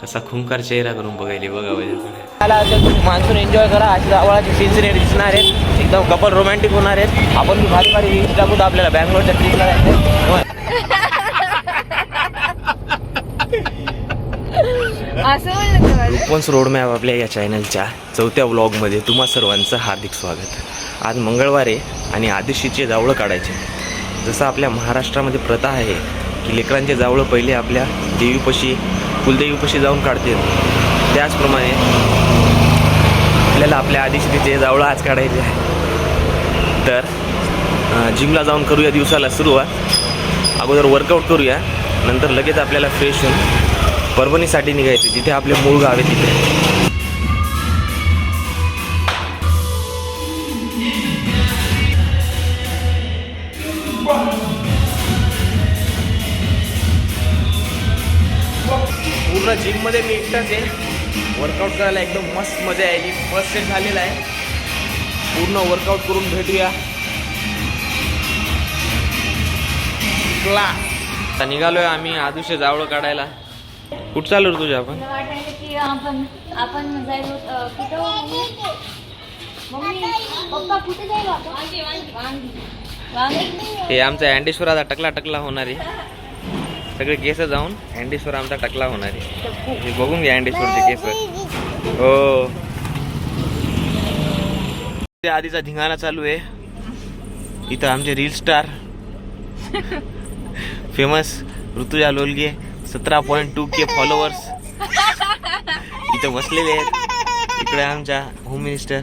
कसा खुंकार चेहरा करून बघायली बघा मान्सून एन्जॉय करा. अशी जावळाची सिन्सिनेरी दिसणार आहेत, एकदम कपल रोमॅन्टिक होणार आहेत. आपण भारी भारी रील्स टाकू आपल्याला बँगलोरच्या ट्रिपला जायचं. रूपवंश रोड मॅप आपल्या या चॅनलच्या 4थ्या व्लॉगमध्ये तुम्हा सर्वांचं हार्दिक स्वागत. आज मंगळवार आहे आणि आदिशीचे जावळं काढायचे. जसं आपल्या महाराष्ट्रामध्ये प्रथा आहे की लेकरांचे जावळं पहिले आपल्या देवीपाशी कुलदेवीपाशी जाऊन काढतील, त्याचप्रमाणे आपल्याला आपल्या आदिशीचे जावळं आज काढायचे आहे. तर जिमला जाऊन करूया दिवसाला सुरुवात. अगोदर वर्कआउट करूया, नंतर लगेच आपल्याला फ्रेश होऊन परभणीसाठी निघायचं, जिथे आपले मूळ गाव आहे तिथे. पूर्ण जिममध्ये मी एकटाच आहे. वर्कआउट करायला एकदम मस्त मजा यायली. फर्स्ट सेट झालेला आहे. पूर्ण वर्कआउट करून भेटूया. आता निघालोय आम्ही आदूचे जावळं काढायला. कुठं चालू रे तुझ्या आपण? हे आमचा अँडेश्वर आता टकला होणार आहे. सगळे केस जाऊन अँडेश्वर आमचा टकला होणार आहे. हे बघून घ्या अँडेश्वरचे केस. हो, आधीचा धिंगाणा चालू आहे. इथं आमचे reel star famous Rutuja Lolage 17.2K followers इथं बसलेले आहेत. इकडे आमच्या होम मिनिस्टर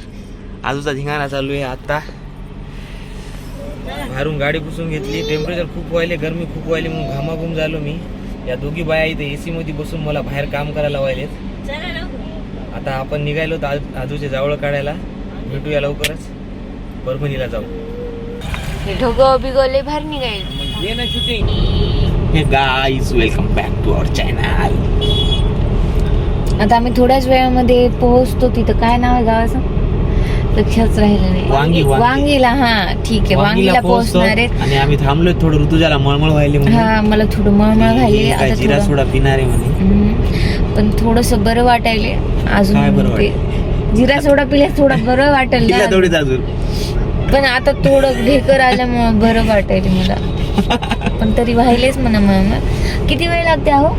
आजूचा धिंगाणा चालू आहे. आता बाहेरून गाडी पुसून घेतली. टेम्परेचर खूप व्हायले, गरमी खूप व्हायली, म्हणून घामाघूम झालो मी. या दोघी बाया इथे AC मध्ये बसून मला बाहेर काम करायला व्हायलेत. आता आपण निघालो आजूचे जावळं काढायला. भेटूया लवकरच. परभणीला जाऊ. ढोगं बिगोले बाहेर निघायला. ये ना shooting. Hey guys, welcome back to our channel. आता आम्ही थोड्याच वेळामध्ये पोहोचतो. तिथं काय नाव आहे गावाचं लक्षात राहिलं नाही. वांगीला. हा ठीक आहे, वांगीला पोहोचणार आहेत. आणि आम्ही थांबलोय थोडं. ऋतुजाला मळमळ व्हायली म्हणून. हा, मला थोडं मळमळ व्हायली. आता जिरा सोडा पिणार आहे म्हणे. पण थोडस बरं वाटायले अजून. जिरा सोडा पिल्यास थोडं बरं वाटेल ना. थोडीच अजून. पण आता थोडं ढेकर आल्यामुळे बरं वाटायले मला. पण तरी व्हायलेच म्हणा. मग किती वेळ लागते आहो?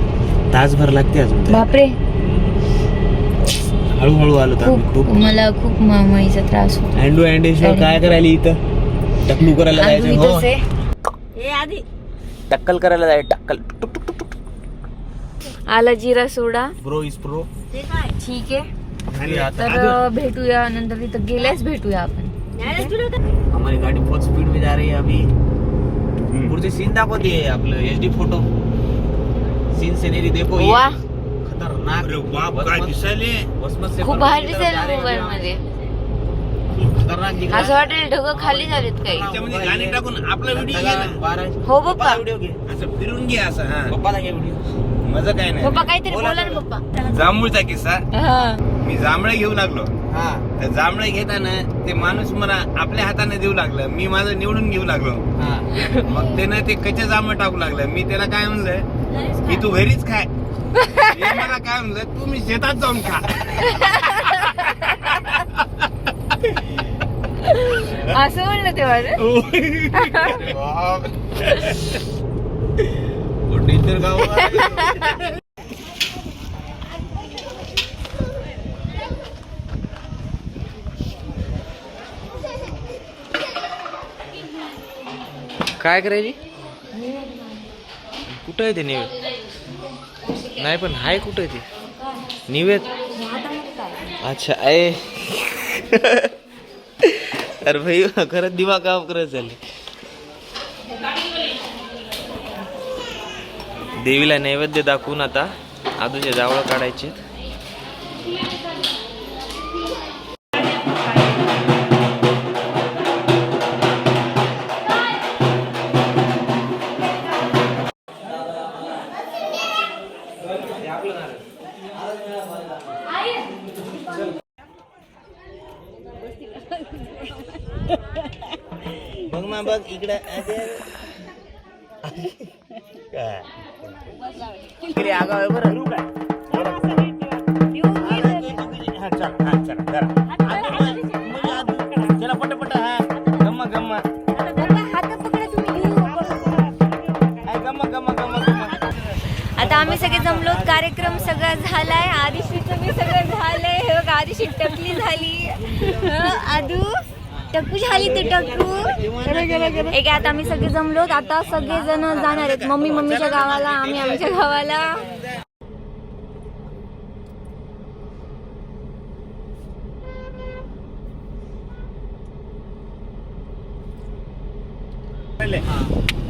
तासभर लागते अजून. बापरे, हळूहळू आलो. खूप मला खूप मामाईचा त्रास होतो. अँडेश्वर काय करायला इथं? टकलू करायला जायचं. हो, टक्कल करायला जायचं. टक्कल आला जिरा सोडा. Pro is pro. ठीक आहे, तर भेटूया नंतर. तिथं गेल्यास भेटूया आपण. हमारी गाड़ी बहुत स्पीड में जा रही है अभी. पुढचे सीन दाखवते आपलं HD फोटो. सीन सिनेरी देखो. वाह, खतरनाक. काय दिसायले. खूप भारी दिसायला मोबाईल मध्ये. खतरनाक. असं वाटेल ढोकं खाली झालेत काही. त्यामध्ये गाणी टाकून आपला व्हिडिओ घे ना. हो पप्पा, व्हिडिओ घे. असं फिरून घे असं. हा, पप्पाला घे व्हिडिओ. मजा काय नाही. पप्पा काहीतरी बोला ना पप्पा. जांभूळचा किस्सा. हा. मी जांभळे घेऊ लागलो. हा, तर जांभळे घेताना ते माणूस मला आपल्या हाताने देऊ लागलं. मी माझं निवडून घेऊ लागलो. हा. मग त्यानं ते कच्चे जांभळे टाकू लागलं. मी त्याला काय म्हणलं की तू घरीच खाय. हे मला काय म्हणलं, तू मी शेतात जाऊन खा. असं म्हणलं तेव्हा डेंजर गाव. काय करायची? कुठं आहे ते निवेद? नाही पण हाय कुठं आहे ते निवेद? अच्छा आहे. अरे भाई खरंच दिमाग काम करत झाले. देवीला नैवेद्य दाखवून आता आदूचे जावळं काढायचे. बघ ना, बघ इकडे. काय आगाव आहे बरं. सगळं झालंय, आदिशीचं बी सगळं झालंय. हे बघ आदिशी टकली झाली. आदू टक्कू झाली ती टक्कू. एक आता आम्ही सगळे जमलो. आता सगळे जण जाणार आहेत. मम्मी मम्मीच्या गावाला, आम्ही आमच्या गावाला.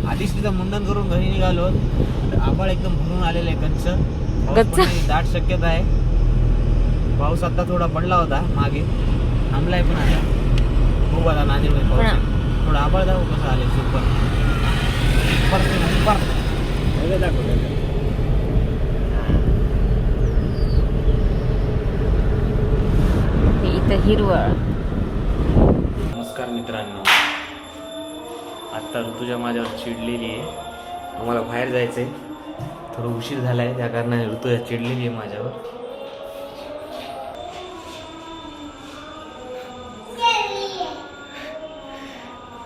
आधीच तिथं मुंडन करून घरी निघालो. आभाळ एकदम भरून आलेलं आहे. पाऊस पडण्याची दाट शक्यता आहे. पाऊस आता थोडा पडला होता मागे, थांबलाय पण आता. खूप आता नांदेडमध्ये पाऊस आहे. थोडं आभाळ दाखव कसं आले. सुपर सुपर इथं हिरवळ. नमस्कार मित्रांनो. आत्ता ऋतुजा माझ्यावर चिडलेली आहे. आम्हाला बाहेर जायचं आहे. थोडं उशीर झाला आहे, त्या कारणाने ऋतुजा चिडलेली आहे माझ्यावर.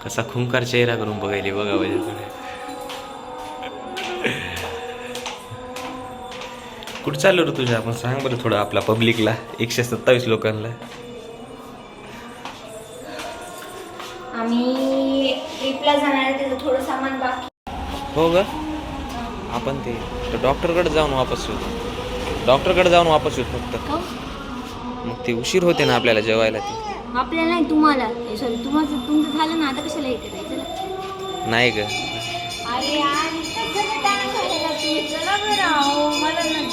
कसा खुंकार चेहरा करून बघायली बघा माझ्याकडे. कुठं चाललो रे तुझ्या? आपण सांग बरं थोडं आपल्या पब्लिकला, 127 लोकांना. आम्ही ट्रिपला जाणार आहे. त्याचं थोडं सामान बाकी. हो ग, आपण ते डॉक्टरकडे जाऊन वापस येऊ. डॉक्टरकडे जाऊन वापस येऊ फक्त. मग ते उशीर होते ना आपल्याला जेवायला. ते आपल्याला नाही, तुम्हाला. सॉरी, तुमचं झालं ना. आता कशाला येते जायचं? नाही ग. अरे यार, इतकं सगळं टाइम झालेला. तुम्ही चला बरं. अहो, मला नाही.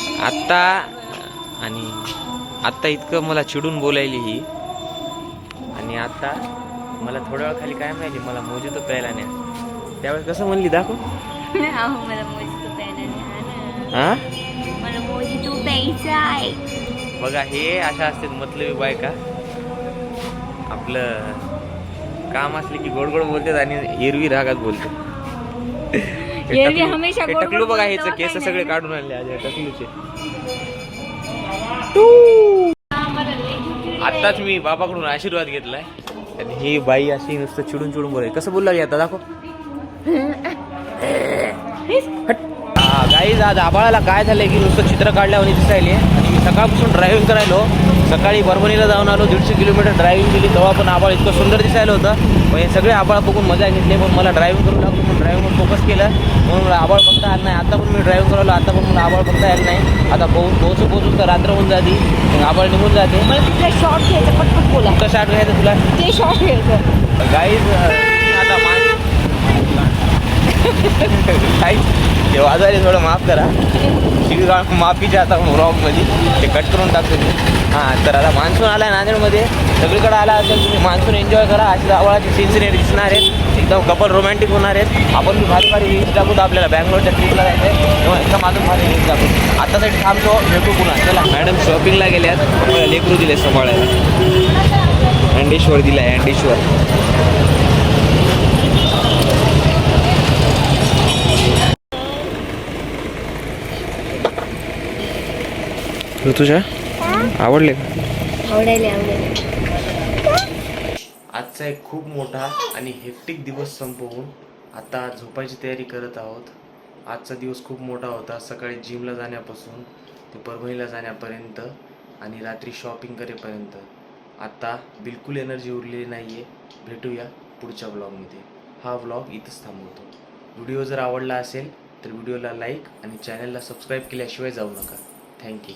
आत्ता इतकं मला चिडून बोलायली ही. आणि आता मला थोड्या वेळ खाली काय माहिती, मला मोजितो प्यायला नाही. त्यावेळेस कसं म्हणली दाखव. अहो, मला मोजितो प्यायला नाही. हा, मला मोजितो प्यायचा आहे. बघा हे अशा असतात मतलबी बायका. आपलं काम असले की गोड गोड बोलतात आणि एरवी रागात बोलतात. एरवी हमेशा गोड गोड टकलू बघा, बोलतो, ह्याचं केस काय सगळे नाही. काढून आणले आज टकलूचे. आत्ताच मी बाबाकडून आशीर्वाद घेतलाय आणि ही बाई अशी नुसतं चिडून चिडून बोलाय. कसं बोलला आता दाखव. गाईज, आज आभाळाला काय झालंय की नुसतं चित्र काढल्यावर दिसायले. आणि मी सकाळपासून ड्रायव्हिंग करायलो. सकाळी परभणीला जाऊन आलो, 150 किलोमीटर ड्रायव्हिंग केली. तेव्हा पण आभाळ इतकं सुंदर दिसायला होतं. पण हे सगळे आभाळ बघून मजा घेतली. पण मला ड्रायव्हिंग करू लागलो, पण ड्रायव्हिंगवर फोकस केलं म्हणून मला आभाळ बघता आलं नाही. आता पण मी ड्रायव्हिंग करायला, आता पण मला आभाळ बघता आलं नाही. आता पोहोचू तर रात्र होऊन जाते, मग आभाळ निघून जाते. मला तिथला शॉर्ट घ्यायचा, पटपट बोला. कुठं शॉट घ्यायचं तुला? ते शॉर्ट घ्यायचं. गाईज, आता हे वाजायला थोडं माफ करा. माफीच्या आता ब्लॉगमध्ये ते कट करून टाकतो मी. हां, तर आता मान्सून आला आहे नांदेडमध्ये. सगळीकडे आला असेल तुम्ही. मान्सून एन्जॉय करा. अशी आवाळाची सीन्सरी दिसणार आहेत. एकदम कपल रोमॅन्टिक होणार आहेत. आपण भारी भारी रील्स टाकू. आपल्याला बँगलोरच्या ट्रिपला जायचं आहे तेव्हा एकदम अजून भारी रील्स टाकू. आतासाठी थांबतो, भेटू पुन्हा. चला, मॅडम शॉपिंगला गेल्यात. आम्हाला लेकरू दिले सांभाळायला. अंडेश्वर दिला आहे, अंडेश्वर. तुझ्या आवडले का? आवडायला. आजचा एक खूप मोठा आणि हेक्टिक दिवस संपवून आता झोपायची तयारी करत आहोत. आजचा दिवस खूप मोठा होता. सकाळी जिमला जाण्यापासून ते परभणीला जाण्यापर्यंत आणि रात्री शॉपिंग करेपर्यंत. आता बिलकुल एनर्जी उरलेली नाही आहे. भेटूया पुढच्या व्लॉगमध्ये. हा व्लॉग इथंच थांबवतो. व्हिडिओ जर आवडला असेल तर व्हिडिओला लाईक आणि चॅनलला सबस्क्राईब केल्याशिवाय जाऊ नका. थँक्यू.